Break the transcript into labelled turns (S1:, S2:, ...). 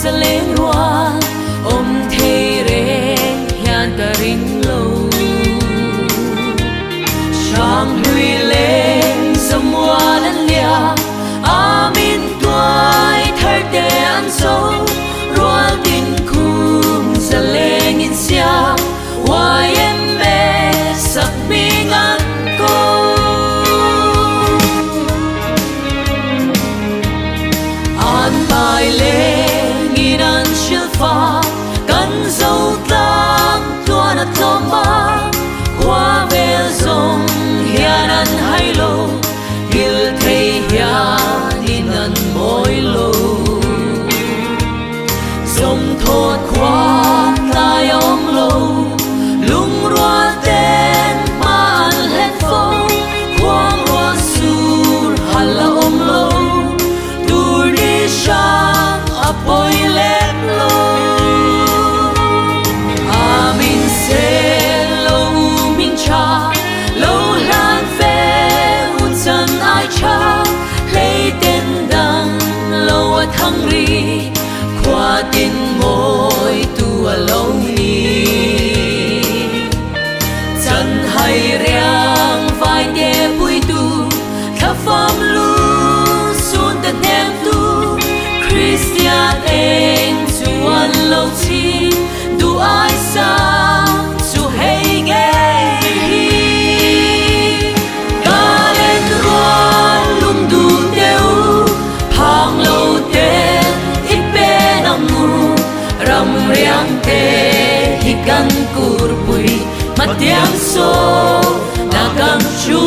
S1: za lên hoa ôm thề rê hian ta ring lâu sang huy lên sum hoa lên lia amin tuai thar te an sâu roal tin kum za lên in sia why em mê sắc mi ngang cô an bài lên nghi nan chill pha căn dấu tăng tua na toma qua về dòng hian an hay lâu hil thấy hian in an môi lâu dòng thốt qua tai ôm lâu lung roa tên mà an hết phố quang roa sur hala ôm lâu dur đi sang apoy lên lâu amin se lâu minh cha lâu lan về u chân ai cha lấy tên đăng lâu ở thăng ri qua tin ngồi tu ở lâu ni chân hay riang vai đe bụi tu khắp phong lu xuân tận em tu Christian anh dù ăn lâu chi đủ ai sang dù hay nghe ca lên ruan lung du tiêu phang lâu tên ít bé nằm ngủ ram riang te hi căn cur bụi mặt tiếng số na cam chu